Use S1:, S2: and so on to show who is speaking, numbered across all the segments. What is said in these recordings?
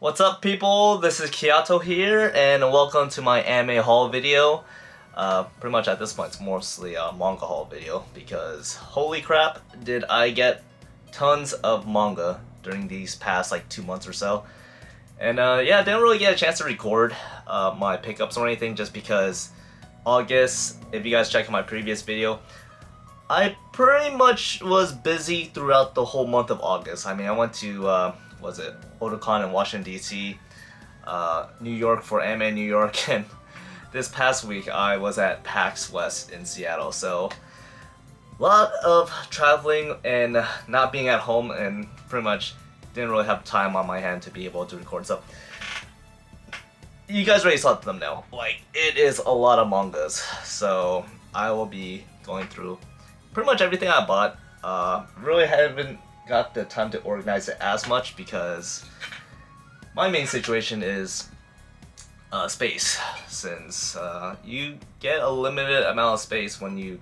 S1: What's up, people? This is Kiato here, and welcome to my anime haul video. Pretty much at this point, it's mostly a manga haul video because holy crap, did I get tons of manga during these past like 2 months or so. And yeah, I didn't really get a chance to record my pickups or anything just because August, if you guys check my previous video, I pretty much was busy throughout the whole month of August. I mean, I went to Otakon in Washington DC, New York for Anime New York, and this past week I was at PAX West in Seattle. So a lot of traveling and not being at home, and pretty much didn't really have time on my hand to be able to record. So you guys already saw them now. Like, it is a lot of mangas, so I will be going through pretty much everything I bought. Really haven't got the time to organize it as much because my main situation is space, since you get a limited amount of space when you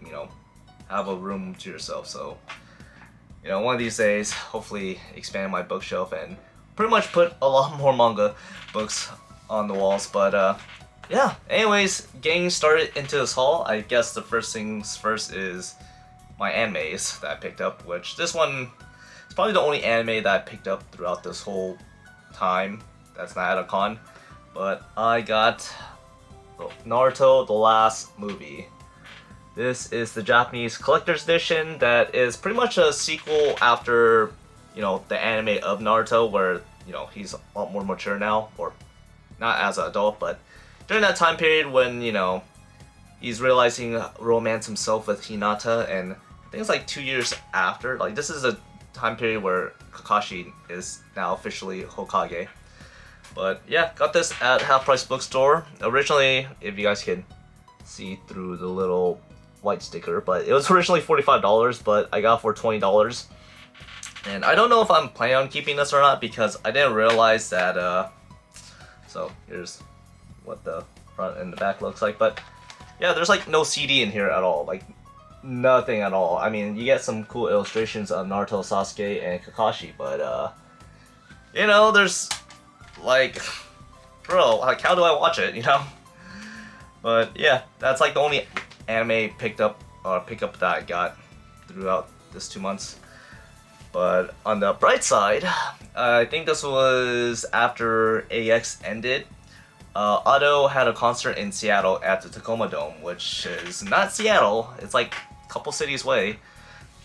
S1: have a room to yourself. So one of these days, hopefully expand my bookshelf and pretty much put a lot more manga books on the walls. But yeah, anyways, getting started into this haul, I guess the first things first is my animes that I picked up, which this one is probably the only anime that I picked up throughout this whole time that's not at a con. But I got Naruto The Last Movie. This is the Japanese collector's edition that is pretty much a sequel after the anime of Naruto, where he's a lot more mature now, or not as an adult, but during that time period when he's realizing romance himself with Hinata. And I think it's like 2 years after. Like, this is a time period where Kakashi is now officially Hokage. But yeah, got this at Half Price Bookstore. Originally, if you guys can see through the little white sticker, but it was originally $45, but I got it for $20. And I don't know if I'm planning on keeping this or not because I didn't realize that, so here's what the front and the back looks like. But yeah, there's like no CD in here at all, like nothing at all. I mean, you get some cool illustrations of Naruto, Sasuke, and Kakashi, but there's like, bro, like, how do I watch it, But yeah, that's like the only anime pickup that I got throughout this 2 months. But on the bright side, I think this was after AX ended. Otto had a concert in Seattle at the Tacoma Dome, which is not Seattle, it's like a couple cities away.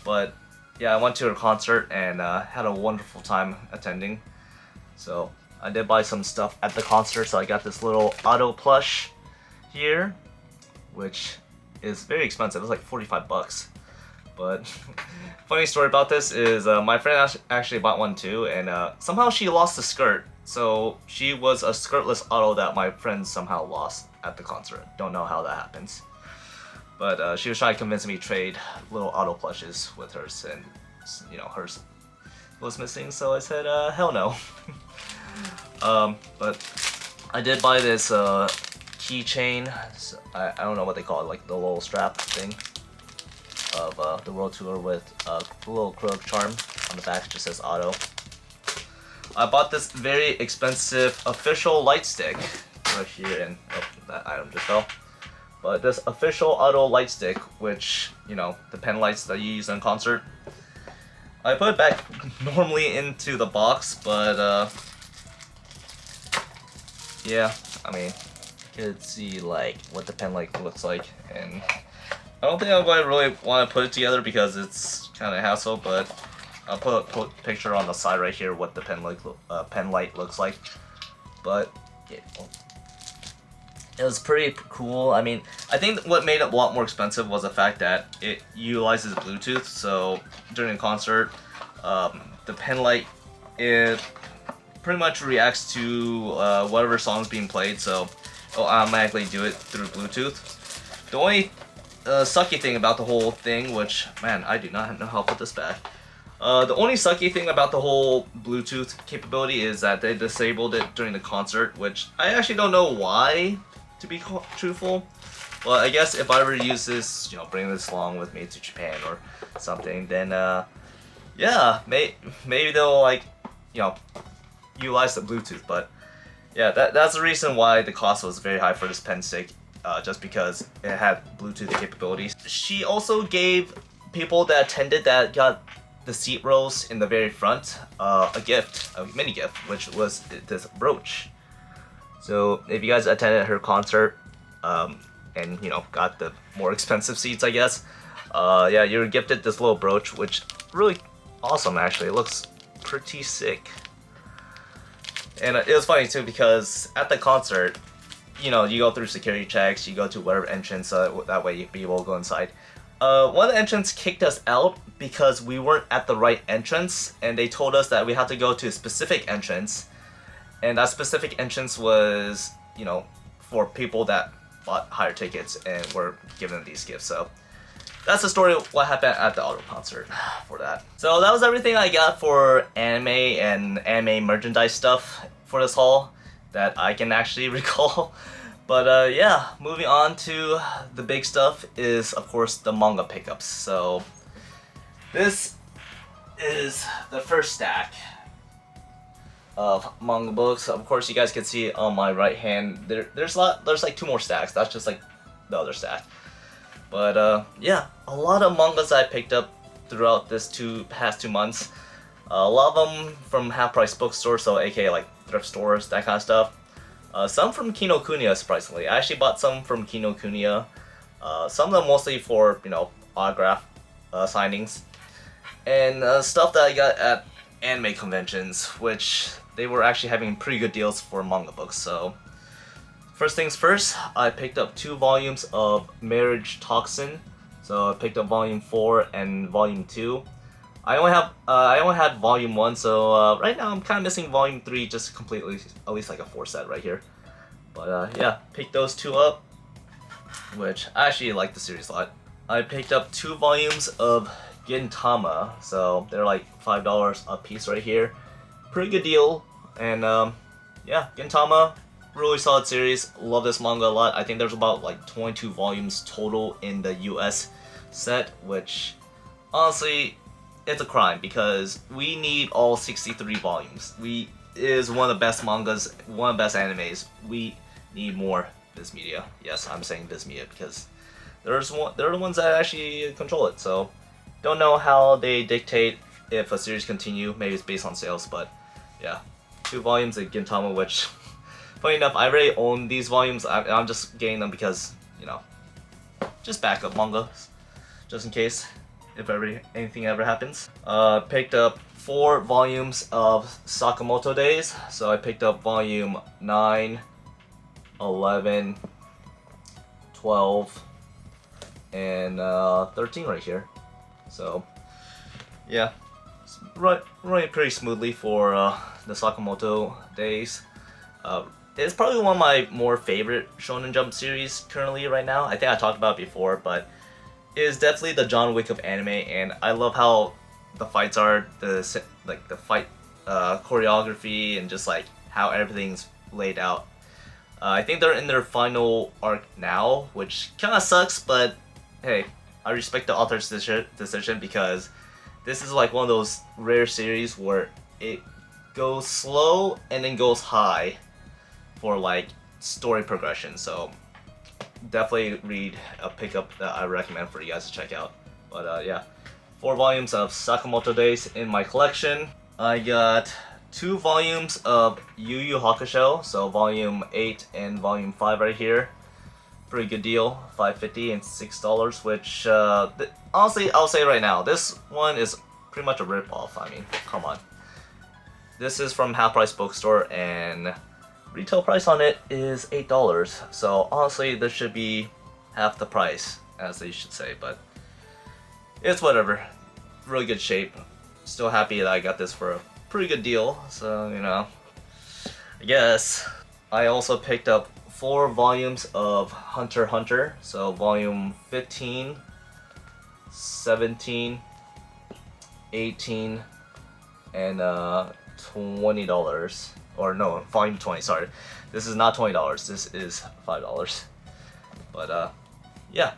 S1: But yeah, I went to her concert and had a wonderful time attending. So I did buy some stuff at the concert, so I got this little Otto plush here, which is very expensive. It's like 45 bucks. But funny story about this is my friend actually bought one too, and somehow she lost the skirt. So she was a skirtless Otto that my friend somehow lost at the concert. Don't know how that happens. But she was trying to convince me to trade little Otto plushes with hers, and hers was missing, so I said hell no. But I did buy this keychain. I don't know what they call it, like the little strap thing of the World Tour with a little crook charm on the back. It just says Otto. I bought this very expensive official light stick right here, and that item just fell. But this official Otto light stick, which the pen lights that you use in concert, I put it back normally into the box, but yeah, I mean, you could see like what the pen light looks like, and I don't think I'm going to really want to put it together because it's kind of hassle, but I'll put a picture on the side right here what the pen light looks like. But yeah, it was pretty cool. I mean, I think what made it a lot more expensive was the fact that it utilizes Bluetooth. So during a concert, the pen light, it pretty much reacts to whatever song's being played, so it'll automatically do it through Bluetooth. The only sucky thing about the whole thing, which, man, I do not know how to put this back. The only sucky thing about the whole Bluetooth capability is that they disabled it during the concert, which I actually don't know why, to be truthful. But I guess if I were to use this, bring this along with me to Japan or something, then yeah, maybe they'll like, utilize the Bluetooth, but yeah, that's the reason why the cost was very high for this pen stick, just because it had Bluetooth capabilities. She also gave people that attended that got the seat rows in the very front a gift, a mini gift, which was this brooch. So if you guys attended her concert and you know got the more expensive seats, I guess, yeah, you're gifted this little brooch, which really awesome actually. It looks pretty sick. And it was funny too because at the concert, you know, you go through security checks, you go to whatever entrance, that way you be able to go inside. One of the entrance kicked us out because we weren't at the right entrance, and they told us that we had to go to a specific entrance, and that specific entrance was, you know, for people that bought higher tickets and were given these gifts. So that's the story of what happened at the auto concert for that. So that was everything I got for anime and anime merchandise stuff for this haul that I can actually recall. But yeah, moving on to the big stuff is of course the manga pickups. So this is the first stack of manga books. Of course you guys can see on my right hand there's like two more stacks. That's just like the other stack. But yeah, a lot of mangas I picked up throughout this past 2 months. A lot of them from half-price bookstores, so aka like thrift stores, that kind of stuff. Some from Kinokuniya, surprisingly. I actually bought some from Kinokuniya. Some of them mostly for, you know, autograph signings. And stuff that I got at anime conventions, which they were actually having pretty good deals for manga books. So first things first, I picked up 2 volumes of Marriage Toxin. So I picked up volume 4 and volume 2. I only had volume 1, so right now I'm kind of missing volume 3 just completely, at least like a 4 set right here. But yeah, picked those 2 up, which I actually like the series a lot. I picked up 2 volumes of Gintama, so they're like $5 a piece right here. Pretty good deal, and yeah, Gintama, really solid series. Love this manga a lot. I think there's about like 22 volumes total in the US set, which honestly, it's a crime because we need all 63 volumes. It is one of the best mangas, one of the best animes. We need more Viz Media. Yes, I'm saying Viz Media because they're the ones that actually control it. So don't know how they dictate if a series continue. Maybe it's based on sales, but yeah, 2 volumes of Gintama, which funny enough, I already own these volumes. I'm just getting them because, you know, just backup manga, just in case if anything ever happens. Picked up 4 volumes of Sakamoto Days. So I picked up volume 9, 11, 12, and 13 right here. So yeah, running pretty smoothly for the Sakamoto Days. It's probably one of my more favorite Shonen Jump series currently right now. I think I talked about it before, but it is definitely the John Wick of anime, and I love how the fights are, the fight choreography, and just like how everything's laid out. I think they're in their final arc now, which kind of sucks, but hey, I respect the author's decision because this is like one of those rare series where it goes slow and then goes high for like story progression. So definitely read a pickup that I recommend for you guys to check out. But yeah, 4 volumes of Sakamoto Days in my collection. I got 2 volumes of Yu Yu Hakusho, so volume 8 and volume 5 right here. Pretty good deal, $5.50 and $6, which honestly, I'll say right now, this one is pretty much a rip-off. I mean, come on. This is from Half Price Bookstore, and retail price on it is $8. So honestly, this should be half the price, as they should say, but it's whatever. Really good shape. Still happy that I got this for a pretty good deal, so you know, I guess. I also picked up 4 volumes of Hunter x Hunter, so volume 15, 17, 18, and $20. Or no, volume 20, sorry. This is not $20, this is $5. But yeah,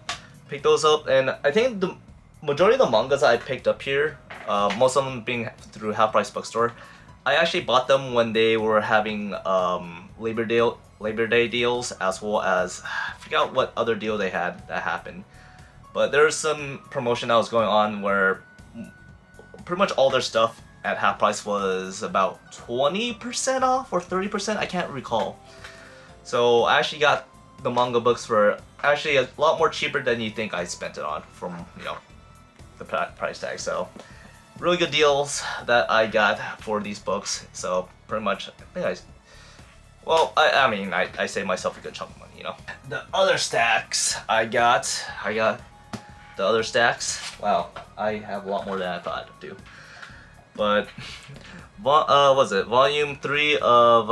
S1: pick those up, and I think the majority of the mangas I picked up here, most of them being through Half Price Bookstore, I actually bought them when they were having Labor Day deals, as well as I forgot what other deal they had that happened. But there was some promotion that was going on where pretty much all their stuff at half price was about 20% off or 30%, I can't recall. So I actually got the manga books for actually a lot more cheaper than you think I spent it on from, you know, the price tag. So really good deals that I got for these books. So pretty much, I think I mean, I saved myself a good chunk of money, you know. The other stacks I got the other stacks. Wow, I have a lot more than I thought I'd do. But was it volume 3 of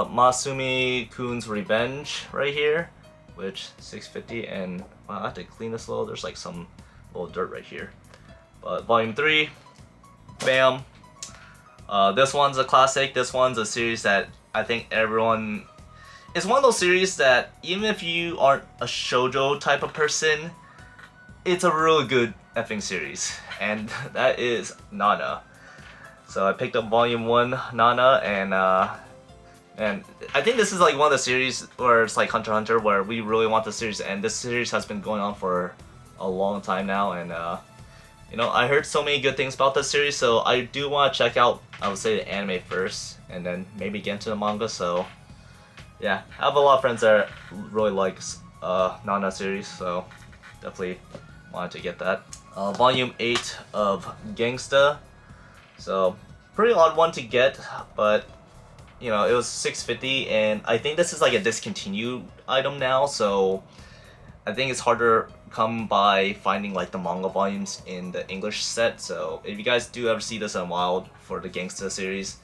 S1: Masumi-kun's Revenge right here, which 650, and wow, I have to clean this a little. There's like some little dirt right here. But volume 3, bam. This one's a classic. This one's a series that I think everyone. It's one of those series that even if you aren't a shoujo type of person, it's a really good effing series, and that is Nana. So I picked up volume 1 Nana, and I think this is like one of the series where it's like Hunter x Hunter, where we really want the series, and this series has been going on for a long time now, and you know, I heard so many good things about this series, so I do want to check out, I would say, the anime first, and then maybe get into the manga. So yeah, I have a lot of friends that really like Nana series, so definitely wanted to get that. Volume 8 of Gangsta. So pretty odd one to get, but you know, it was 650, and I think this is like a discontinued item now, so I think it's harder come by finding like the manga volumes in the English set. So if you guys do ever see this on Wild for the Gangsta series,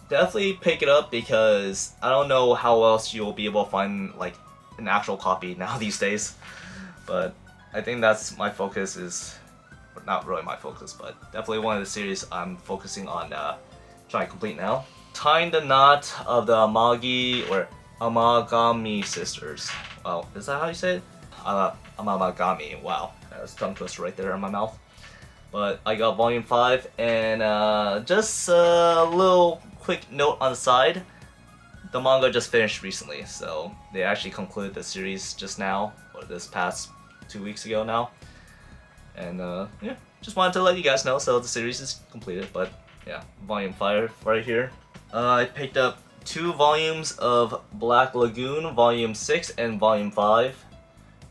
S1: definitely pick it up, because I don't know how else you'll be able to find like an actual copy now these days. But I think that's my focus, is not really my focus, but definitely one of the series I'm focusing on trying to complete now. Tying the knot of the Amagami sisters. Wow, is that how you say it? Amagami. Wow, that's a tongue twister right there in my mouth. But I got volume 5, and just a little quick note on the side. The manga just finished recently, so they actually concluded the series just now, or this past 2 weeks ago now. And yeah, just wanted to let you guys know, so the series is completed. But yeah, volume 5 right here. I picked up 2 volumes of Black Lagoon, volume 6 and volume 5.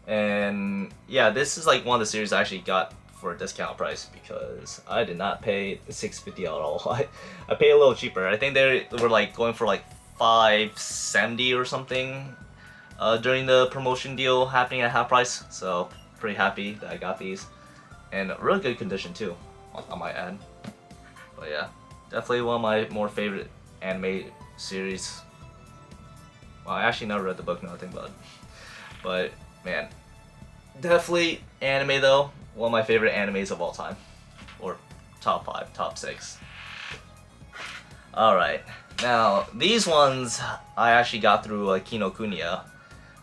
S1: And yeah, this is like one of the series I actually got for a discount price, because I did not pay $6.50 at all. I paid a little cheaper. I think they were like going for like $5.70 or something during the promotion deal happening at half price. So pretty happy that I got these, and really good condition too, I might add. But yeah, definitely one of my more favorite anime series. Well, I actually never read the book, now I think about it. But man, definitely anime though. One of my favorite animes of all time, or top 5, top 6. All right, now these ones I actually got through Kinokuniya.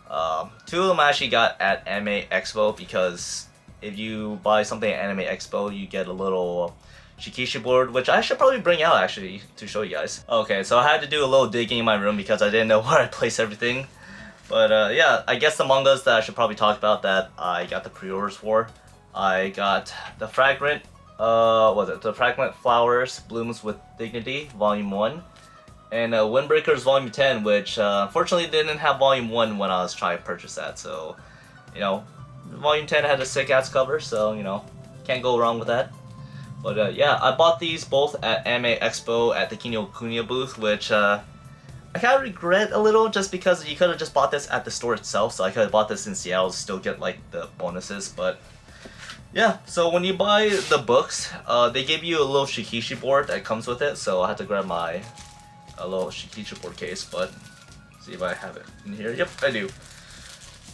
S1: 2 of them I actually got at Anime Expo, because if you buy something at Anime Expo, you get a little Shikishi board, which I should probably bring out actually to show you guys. Okay, so I had to do a little digging in my room because I didn't know where I placed everything. But yeah, I guess the mangas that I should probably talk about that I got the pre-orders for. I got the Fragment, The Fragment Flowers Blooms with Dignity, Volume 1. And Windbreakers Volume 10, which unfortunately didn't have Volume 1 when I was trying to purchase that. So, you know, Volume 10 had a sick-ass cover, so, you know, can't go wrong with that. But yeah, I bought these both at Anime Expo at the Kinokuniya booth, which I kind of regret a little, just because you could have just bought this at the store itself, so I could have bought this in Seattle to still get like the bonuses. But yeah, so when you buy the books, they give you a little Shikishi board that comes with it, so I had to grab my little Shikishi board case, but see if I have it in here. Yep, I do.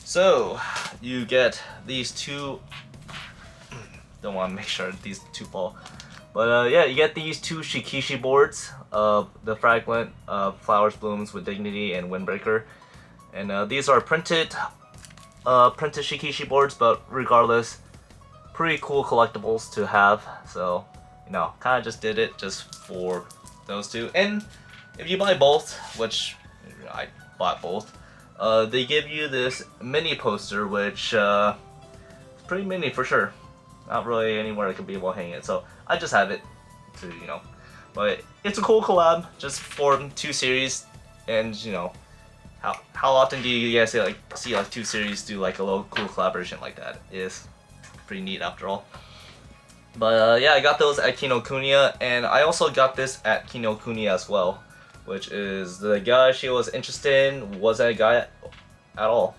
S1: So you get these 2. Don't want to make sure these 2 fall, but yeah, you get these 2 Shikishi boards of the Fragment, Flowers Blooms with Dignity, and Windbreaker, and these are printed Shikishi boards, but regardless, pretty cool collectibles to have. So, you know, kind of just did it just for those two. And if you buy both, which I bought both, they give you this mini poster, which is pretty mini for sure. Not really anywhere I could be able to hang it, so I just have it to, you know. But it's a cool collab, just for 2 series, and you know, how often do you guys see like 2 series do like a little cool collaboration like that? It's pretty neat after all. But yeah, I got those at Kinokuniya, and I also got this at Kinokuniya as well, which is the guy she was interested in wasn't a guy at all.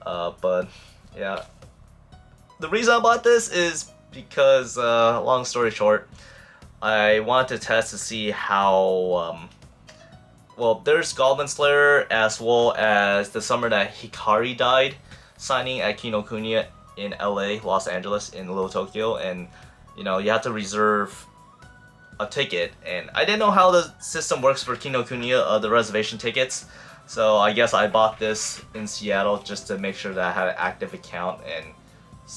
S1: But yeah, the reason I bought this is because, long story short, I wanted to test to see how, well, there's Goblin Slayer as well as the summer that Hikari died, signing at Kinokuniya in LA, Los Angeles, in Little Tokyo, and you know, you have to reserve a ticket, and I didn't know how the system works for Kinokuniya, the reservation tickets, so I guess I bought this in Seattle just to make sure that I had an active account and,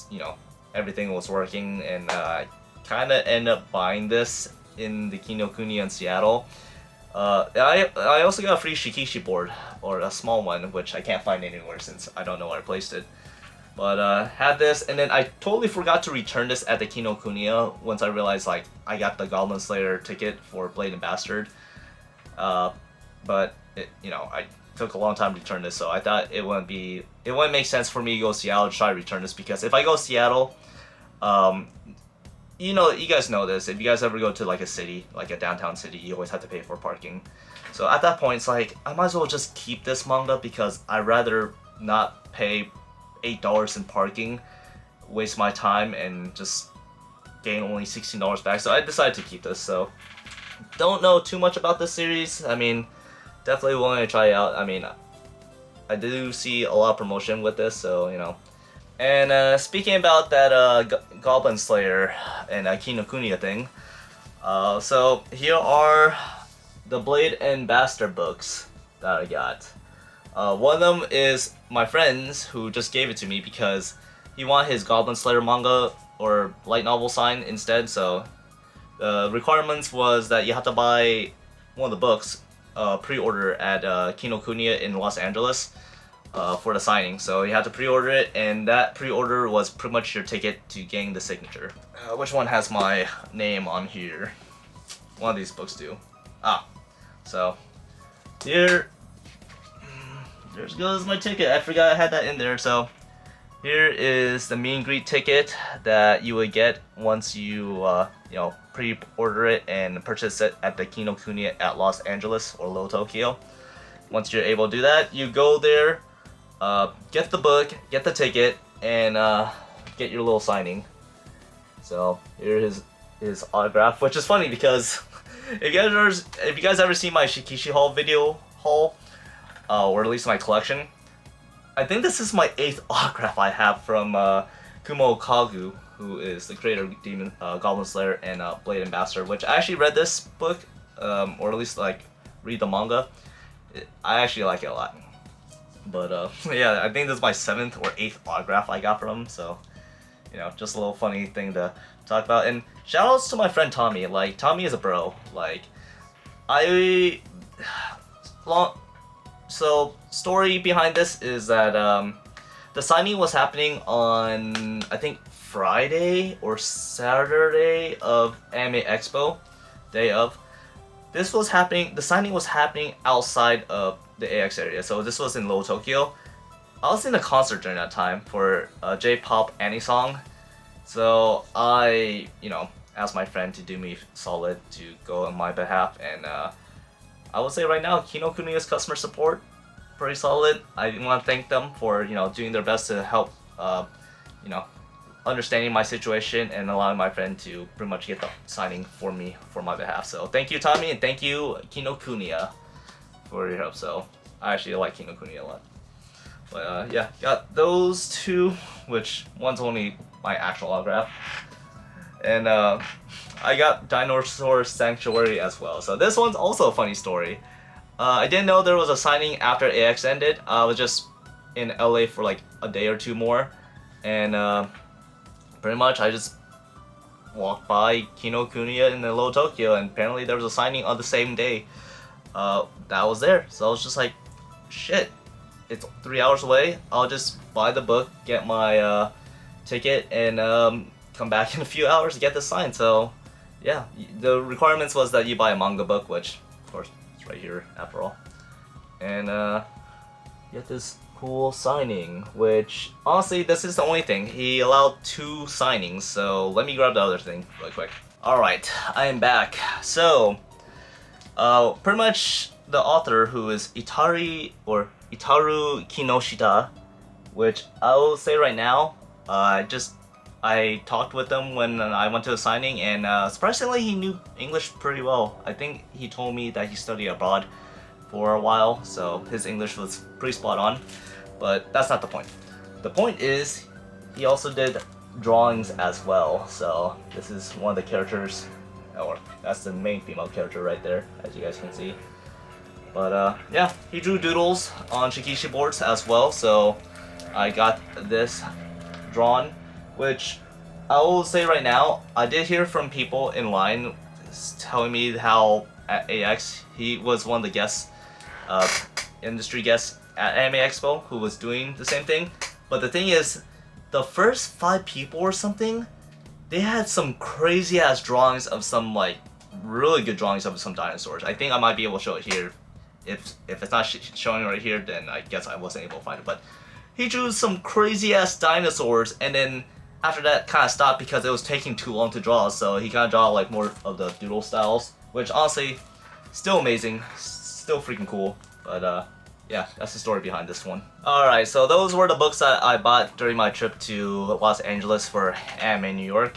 S1: you know, everything was working, and I kind of ended up buying this in the Kinokuniya in Seattle. I also got a free Shikishi board, or a small one, which I can't find anywhere since I don't know where I placed it. But had this, and then I totally forgot to return this at the Kinokuniya once I realized like I got the Goblin Slayer ticket for Blade and Bastard. But it, you know, I took a long time to return this, so I thought it wouldn't make sense for me to go to Seattle to try to return this, because if I go to Seattle, you know, you guys know this, if you guys ever go to like a city, like a downtown city, you always have to pay for parking. So at that point, it's like, I might as well just keep this manga, because I'd rather not pay $8 in parking, waste my time, and just gain only $16 back. So I decided to keep this. So don't know too much about this series. I mean, definitely willing to try it out. I mean, I do see a lot of promotion with this, so you know. And speaking about that Goblin Slayer and Kinokuniya thing, so here are the Blade and Bastard books that I got. One of them is my friend's, who just gave it to me because he wanted his Goblin Slayer manga or light novel signed instead. So the requirements was that you have to buy one of the books, pre-order at Kinokuniya in Los Angeles for the signing. So you have to pre-order it, and that pre-order was pretty much your ticket to getting the signature. Which one has my name on here? One of these books do. So here. There goes my ticket. I forgot I had that in there. So here is the meet and greet ticket that you would get once you you know, pre-order it and purchase it at the Kinokuniya at Los Angeles or Little Tokyo. Once you're able to do that, you go there, get the book, get the ticket, and get your little signing. So here is his autograph, which is funny because if you guys ever see my Shikishi haul video haul, or at least my collection, I think this is my 8th autograph I have from Kumo Kagu, who is the creator of Demon Goblin Slayer and Blade and Bastard, which I actually read this book, or at least like read the manga. I actually like it a lot. But yeah, I think this is my 7th or 8th autograph I got from him, so you know, just a little funny thing to talk about. And shoutouts to my friend Tommy. Like, Tommy is a bro. Like, so, story behind this is that the signing was happening on, I think, Friday or Saturday of Anime Expo, day of. The signing was happening outside of the AX area, so this was in Little Tokyo. I was in a concert during that time for a J-pop Annie song, so I, you know, asked my friend to do me solid to go on my behalf, and I would say right now, Kinokuniya's customer support, pretty solid. I want to thank them for, you know, doing their best to help, you know, understanding my situation and allowing my friend to pretty much get the signing for me, for my behalf. So thank you, Tommy, and thank you, Kinokuniya, for your help. So I actually like Kinokuniya a lot. But yeah, got those two, which one's only my actual autograph. And I got Dinosaur Sanctuary as well. So this one's also a funny story. I didn't know there was a signing after AX ended. I was just in LA for like a day or two more, and pretty much I just walked by Kinokuniya in the Little Tokyo, and apparently there was a signing on the same day. That was there. So I was just like, shit, it's 3 hours away. I'll just buy the book, get my ticket, and come back in a few hours to get this signed. So yeah, the requirements was that you buy a manga book, which of course it's right here after all, and get this cool signing, which honestly this is the only thing. He allowed 2 signings, so let me grab the other thing really quick. Alright, I am back. So pretty much the author, who is Itaru Kinoshita, which I will say right now, I talked with him when I went to a signing, and surprisingly he knew English pretty well. I think he told me that he studied abroad for a while, so his English was pretty spot on. But that's not the point. The point is, he also did drawings as well. So this is one of the characters, or that's the main female character right there, as you guys can see. But yeah, he drew doodles on shikishi boards as well, so I got this drawn, which I will say right now, I did hear from people in line telling me how at AX, he was one of the guests, industry guests at Anime Expo who was doing the same thing. But the thing is, the first 5 people or something, they had some crazy ass drawings of some like really good drawings of some dinosaurs. I think I might be able to show it here. If it's not showing right here, then I guess I wasn't able to find it. But he drew some crazy ass dinosaurs, and then after that kind of stopped because it was taking too long to draw. So he kind of draw like more of the doodle styles, which honestly, still amazing, still freaking cool. But yeah, that's the story behind this one. Alright, so those were the books that I bought during my trip to Los Angeles for Anime New York.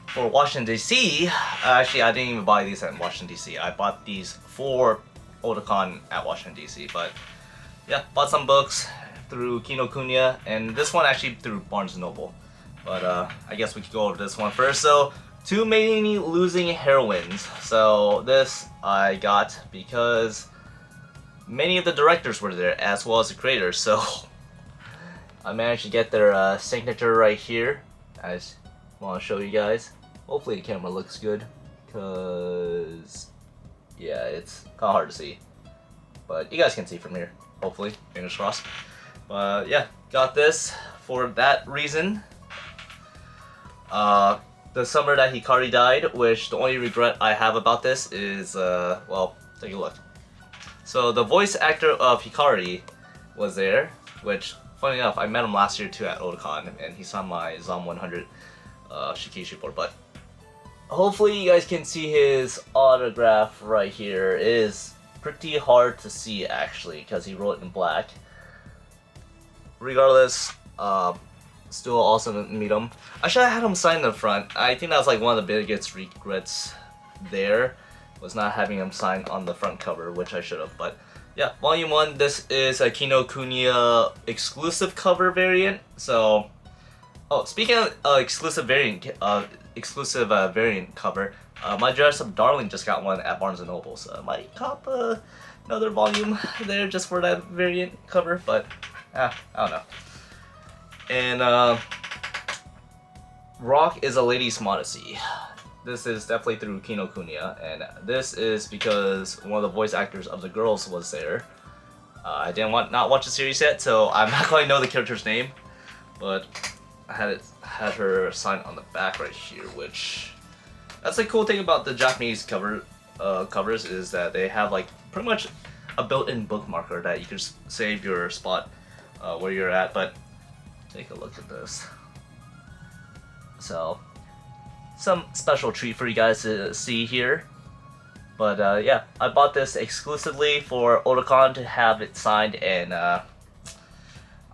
S1: For Washington DC, actually I didn't even buy these at Washington DC. I bought these for Otakon at Washington DC. But yeah, bought some books through Kinokuniya, and this one actually through Barnes & Noble. But I guess we could go over this one first. So, 2 Many Losing Heroines. So this I got because many of the directors were there, as well as the creators, so I managed to get their signature right here. I just want to show you guys. Hopefully the camera looks good, because yeah, it's kind of hard to see. But you guys can see from here, hopefully, fingers crossed. But yeah, got this for that reason. The summer that Hikari died, which the only regret I have about this is, well, take a look. So the voice actor of Hikari was there, which, funny enough, I met him last year too at Otakon, and he signed my ZOM 100 shikishi board. But hopefully you guys can see his autograph right here. It is pretty hard to see actually, because he wrote it in black. Regardless, still awesome to meet him. I should have had him sign in the front. I think that was like one of the biggest regrets there, was not having him sign on the front cover, which I should have. But yeah, Volume 1, this is a Kinokuniya exclusive cover variant. So, oh, speaking of exclusive variant cover, my Dress Up Darling just got one at Barnes & Noble, so I might cop another volume there just for that variant cover, but I don't know. And Rock is a Lady's Modesty. This is definitely through Kinokuniya, and this is because one of the voice actors of the girls was there. I didn't not watch the series yet, so I'm not going to know the character's name, but I had her sign on the back right here, which that's the cool thing about the Japanese covers, is that they have like pretty much a built-in bookmarker that you can save your spot where you're at. But take a look at this. So, some special treat for you guys to see here. But yeah, I bought this exclusively for Otakon to have it signed, and I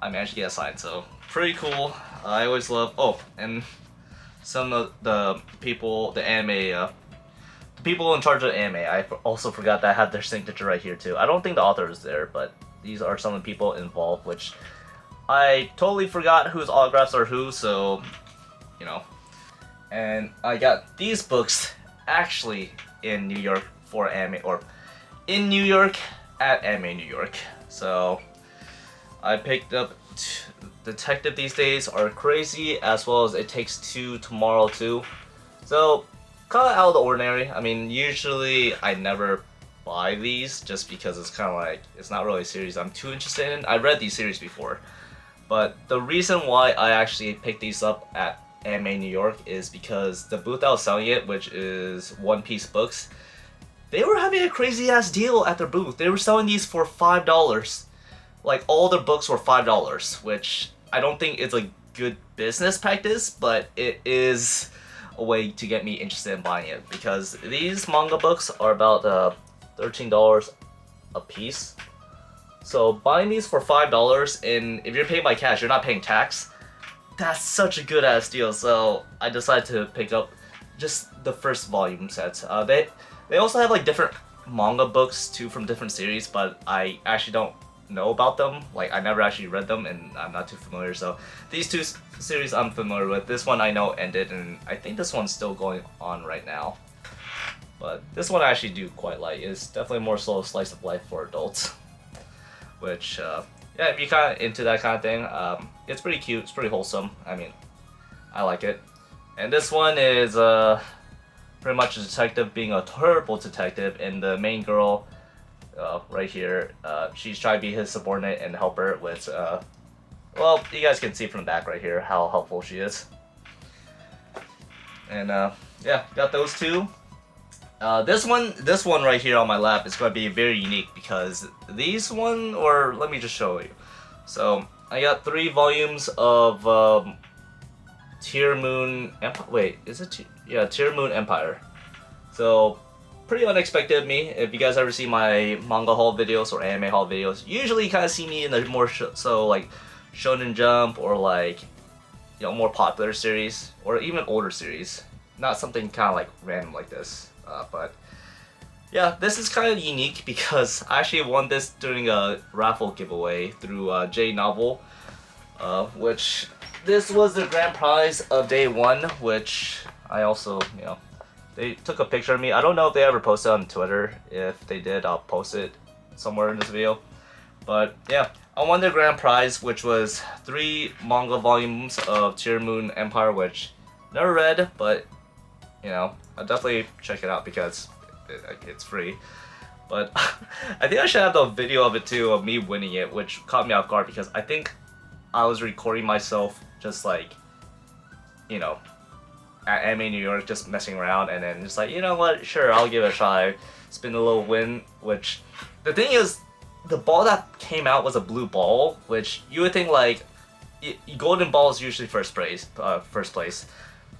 S1: managed to get it signed, so pretty cool. I always love, oh, and some of the people, the people in charge of the anime, I also forgot that I had their signature right here too. I don't think the author is there, but these are some of the people involved, which I totally forgot whose autographs are who, so, you know. And I got these books actually in New York for anime, or in New York at Anime New York. So I picked up Detective These Days Are Crazy, as well as It Takes Two Tomorrow too. So, kind of out of the ordinary. I mean, usually I never buy these just because it's kind of like, it's not really a series I'm too interested in. I read these series before, but the reason why I actually picked these up at Anime New York is because the booth that was selling it, which is One Piece Books, they were having a crazy ass deal at their booth. They were selling these for $5. Like, all their books were $5, which I don't think is a good business practice, but it is a way to get me interested in buying it, because these manga books are about $13 a piece. So buying these for $5, and if you're paying by cash, you're not paying tax. That's such a good ass deal. So I decided to pick up just the first volume sets. They also have like different manga books too from different series, but I actually don't know about them. Like, I never actually read them and I'm not too familiar. So these two series I'm familiar with. This one I know ended, and I think this one's still going on right now. But this one I actually do quite like. It's definitely more slow slice of life for adults. Which, yeah, if you're kind of into that kind of thing, it's pretty cute, it's pretty wholesome. I mean, I like it. And this one is pretty much a detective being a terrible detective, and the main girl, right here, she's trying to be his subordinate and helper with, well, you guys can see from the back right here how helpful she is. And yeah, got those two. This one right here on my lap is going to be very unique because these one, or let me just show you. So I got 3 volumes of Tear Moon Empire. Wait, is it? Yeah, Tear Moon Empire. So pretty unexpected of me. If you guys ever see my manga haul videos or anime haul videos, usually you kind of see me in the more so like Shonen Jump or like, you know, more popular series or even older series. Not something kind of like random like this. But yeah, this is kind of unique because I actually won this during a raffle giveaway through J Novel, which this was the grand prize of day 1, which I also, you know, they took a picture of me. I don't know if they ever posted on Twitter. If they did, I'll post it somewhere in this video. But yeah, I won the grand prize, which was 3 manga volumes of Tear Moon Empire, which never read, but you know, I'll definitely check it out because it's free. But I think I should have the video of it too, of me winning it, which caught me off guard because I think I was recording myself just like, you know, at Anime New York, just messing around, and then just like, you know what, sure, I'll give it a try. Spin a little win, which, the thing is, the ball that came out was a blue ball, which you would think like, golden ball is usually first place.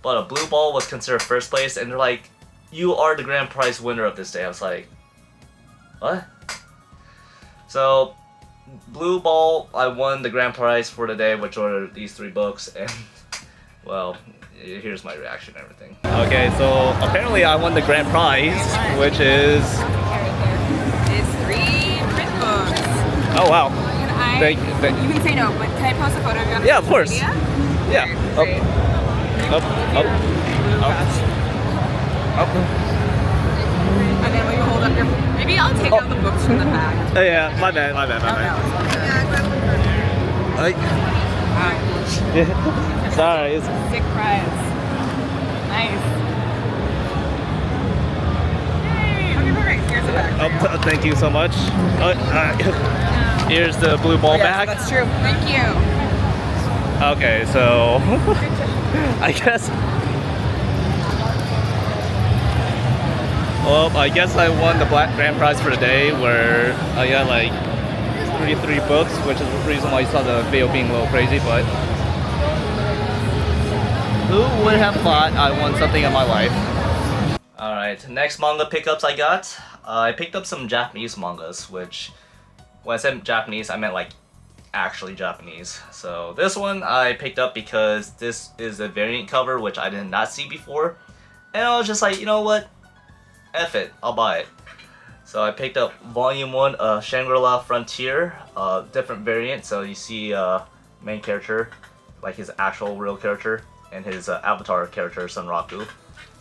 S1: But a blue ball was considered first place, and they're like, you are the grand prize winner of this day. I was like, what? So, blue ball, I won the grand prize for the day, which were these 3 books, and, well, here's my reaction and everything. Okay, so apparently I won the grand prize, which is...
S2: It's 3 print books.
S1: Oh, wow.
S2: Thank you. You can say no, but can I post a photo of you on
S1: yeah, of course.
S2: media?
S1: Yeah.
S2: Great.
S1: Up.
S2: And then will you hold up your... Maybe I'll take out the books from the back.
S1: Oh yeah, my bad. Sorry. It's...
S2: Sick prize. Nice. Yay! Okay, perfect. Here's the back.
S1: Thank you so much. Here's the blue ball back.
S2: That's true. Thank you.
S1: Okay, so I guess. Well, I guess I won the black grand prize for the day, where I got like 33 books, which is the reason why you saw the video being a little crazy. But who would have thought I won something in my life? All right, next manga pickups I got. I picked up some Japanese mangas, which when I said Japanese, I meant like actually Japanese. So this one I picked up because this is a variant cover, which I did not see before, and I was just like, you know what, F it, I'll buy it. So I picked up volume 1, Shangri-La Frontier, different variant. So you see main character, like his actual real character, and his avatar character, Sunraku.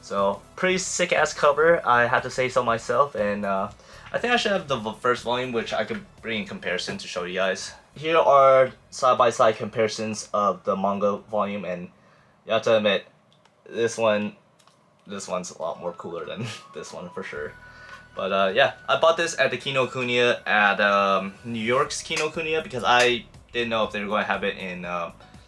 S1: So pretty sick ass cover, I have to say so myself, and I think I should have the first volume, which I could bring in comparison to show you guys. Here are side-by-side comparisons of the manga volume, and you have to admit, this one this one's a lot more cooler than this one for sure. But yeah, I bought this at the Kinokuniya at New York's Kinokuniya because I didn't know if they were going to have it in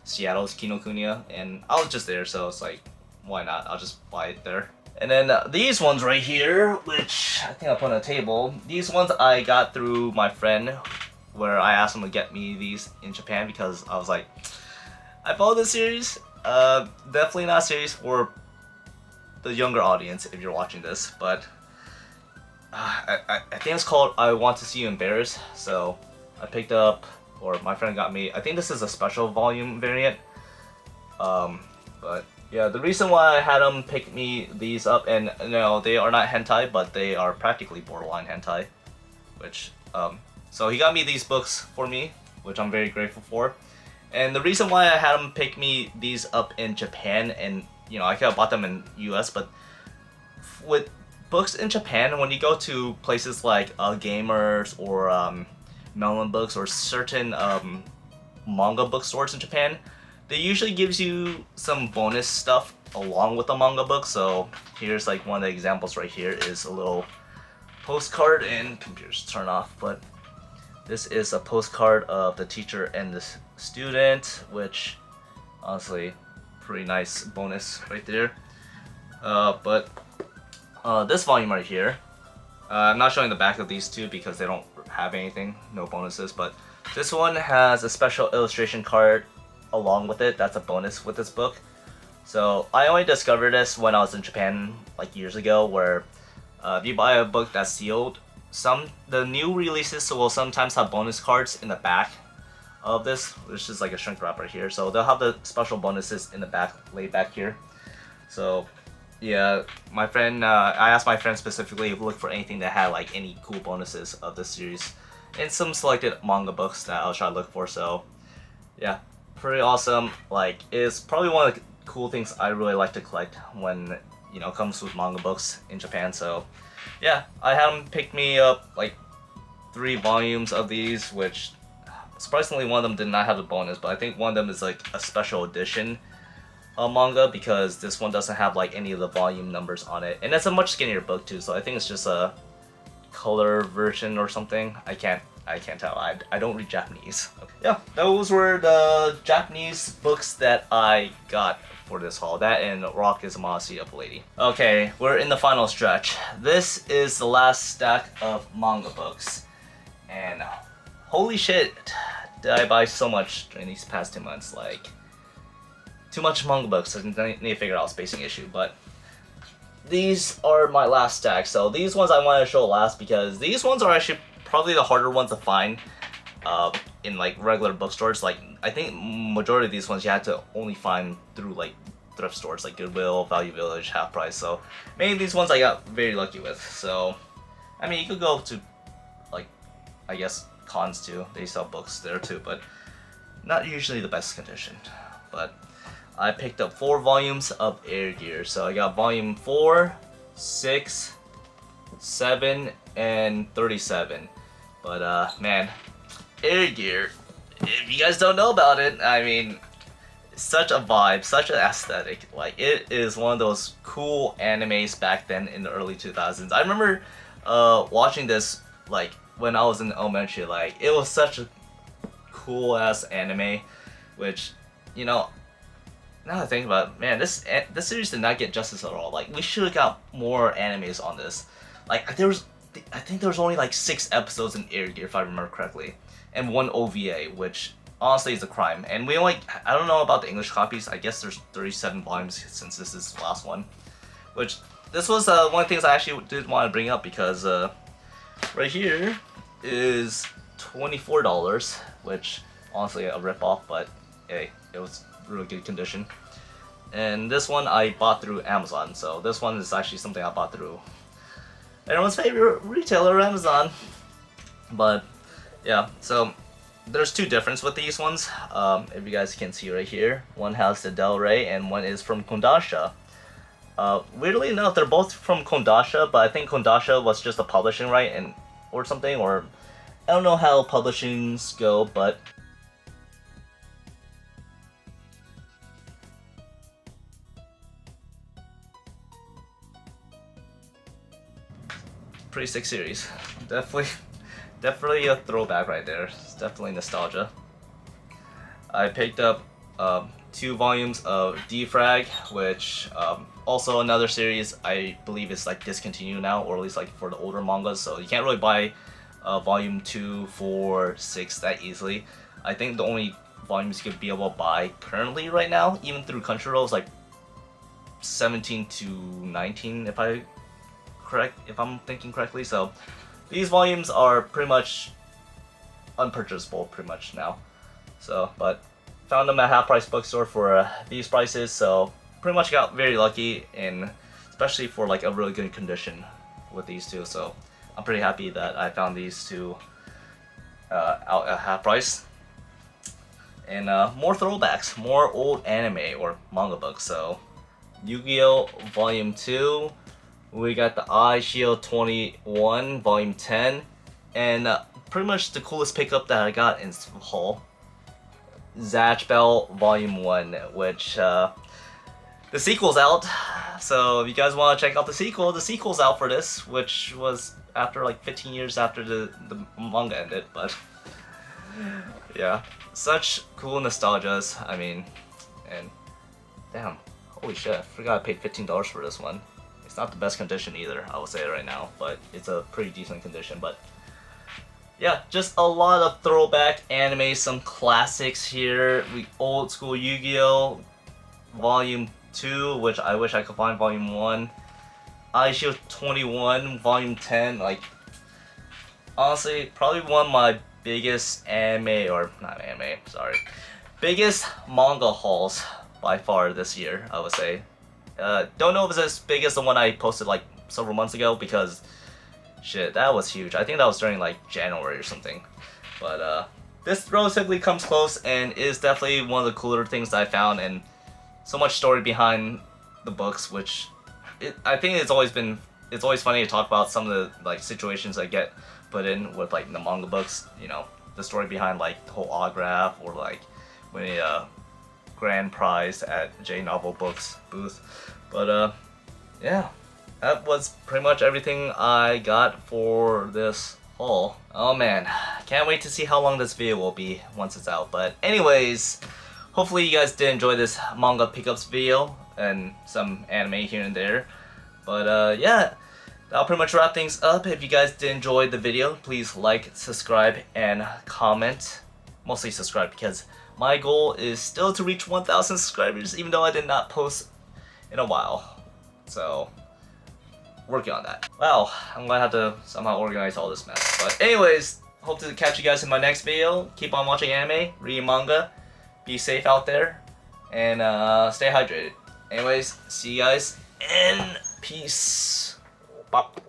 S1: Seattle's Kinokuniya, and I was just there, so it's like, why not? I'll just buy it there. And then these ones right here, which I think I put on a table, these ones I got through my friend, where I asked him to get me these in Japan because I was like, I follow this series. Definitely not a series for the younger audience if you're watching this, but I think it's called I Want to See You Embarrassed. So I picked up, or my friend got me, I think this is a special volume variant. But yeah, the reason why I had them pick me these up, and no, they are not hentai, but they are practically borderline hentai, which so he got me these books for me, which I'm very grateful for. And the reason why I had him pick me these up in Japan, and you know, I could have bought them in US, but with books in Japan, when you go to places like Gamers or Melon Books or certain manga bookstores in Japan, they usually gives you some bonus stuff along with the manga book. So here's like one of the examples right here is a little postcard, and computers turn off, but this is a postcard of the teacher and the student, which honestly pretty nice bonus right there. But this volume right here, I'm not showing the back of these two because they don't have anything, no bonuses, but this one has a special illustration card along with it. That's a bonus with this book. So I only discovered this when I was in Japan like years ago, where if you buy a book that's sealed, the new releases will sometimes have bonus cards in the back of this, which is like a shrink wrap right here. So they'll have the special bonuses in the back, laid back here. So yeah, my friend, I asked my friend specifically to look for anything that had like any cool bonuses of this series, and some selected manga books that I'll try to look for. So yeah, pretty awesome. Like, it's probably one of the cool things I really like to collect when, you know, it comes with manga books in Japan. So yeah, I had him pick me up like 3 volumes of these, which surprisingly one of them did not have a bonus, but I think one of them is like a special edition manga, because this one doesn't have like any of the volume numbers on it, and it's a much skinnier book too, so I think it's just a color version or something. I can't tell. I don't read Japanese. Yeah, those were the Japanese books that I got for this haul. That and Rock is a Modesty of a Lady. Okay, we're in the final stretch. This is the last stack of manga books, and holy shit, did I buy so much during these past 2 months. Like, too much manga books. I need to figure out a spacing issue, but these are my last stack. So these ones I want to show last because these ones are actually probably the harder ones to find in like regular bookstores. Like, I think majority of these ones you had to only find through like thrift stores like Goodwill, Value Village, Half Price. So maybe these ones I got very lucky with. So I mean, you could go to like, I guess, cons too. They sell books there too, but not usually the best condition. But I picked up 4 volumes of Air Gear. So I got volume 4, 6, 7, and 37. But man, Air Gear, if you guys don't know about it, I mean, such a vibe, such an aesthetic. Like, it is one of those cool animes back then in the early 2000s. I remember watching this like when I was in elementary. Like, it was such a cool ass anime, which, you know, now that I think about it, man, this series did not get justice at all. Like, we should have got more animes on this. Like, I think there was only like 6 episodes in Air Gear, if I remember correctly, and 1 OVA, which honestly is a crime. And we only, I don't know about the English copies. I guess there's 37 volumes since this is the last one. Which, this was one of the things I actually did want to bring up, because right here is $24, which honestly a rip-off, but hey, it was really good condition. And this one I bought through Amazon, so this one is actually something I bought through everyone's favorite retailer, Amazon. But yeah, so there's 2 differences with these ones. If you guys can see right here, one has the Del Rey and one is from Kondasha. Weirdly enough, they're both from Kondasha, but I think Kondasha was just a publishing right or something, or I don't know how publishings go, but pretty sick series. Definitely a throwback right there. It's definitely nostalgia. I picked up 2 volumes of Defrag, which also another series I believe is like discontinued now, or at least like for the older mangas. So you can't really buy volume 2, 4, 6 that easily. I think the only volumes you could be able to buy currently right now, even through Crunchyroll, is like 17 to 19 if I'm thinking correctly. So these volumes are pretty much unpurchasable pretty much now. So, but found them at half price bookstore for these prices, so pretty much got very lucky, and especially for like a really good condition with these two. So I'm pretty happy that I found these two out at half price. And more throwbacks, more old anime or manga books. So Yu-Gi-Oh! Volume 2, we got the Eye Shield 21 Volume 10, and pretty much the coolest pickup that I got in this haul, Zatch Bell Volume 1, which the sequel's out. So if you guys want to check out the sequel's out for this, which was after like 15 years after the manga ended. But yeah, such cool nostalgias. I mean, and damn, holy shit, I forgot I paid $15 for this one. It's not the best condition either, I will say it right now, but it's a pretty decent condition. But yeah, just a lot of throwback anime, some classics here. Old school Yu-Gi-Oh! Volume 2, which I wish I could find Volume 1. Eye Shield 21, Volume 10. Like, honestly, probably one of my biggest biggest manga hauls by far this year, I would say. Don't know if it's as big as the one I posted like several months ago, because shit, that was huge. I think that was during like January or something. But this relatively comes close and is definitely one of the cooler things that I found, and so much story behind the books, which I think it's always funny to talk about some of the like situations I get put in with like the manga books. You know, the story behind like the whole autograph, or like winning a grand prize at J Novel Books booth. But yeah, that was pretty much everything I got for this haul. Oh man, can't wait to see how long this video will be once it's out. But anyways, hopefully you guys did enjoy this manga pickups video and some anime here and there. But yeah, that'll pretty much wrap things up. If you guys did enjoy the video, please like, subscribe, and comment. Mostly subscribe, because my goal is still to reach 1,000 subscribers, even though I did not post in a while. So, working on that. Wow, I'm gonna have to somehow organize all this mess. But anyways, hope to catch you guys in my next video. Keep on watching anime, reading manga, be safe out there, and stay hydrated. Anyways, see you guys, and peace. Bop.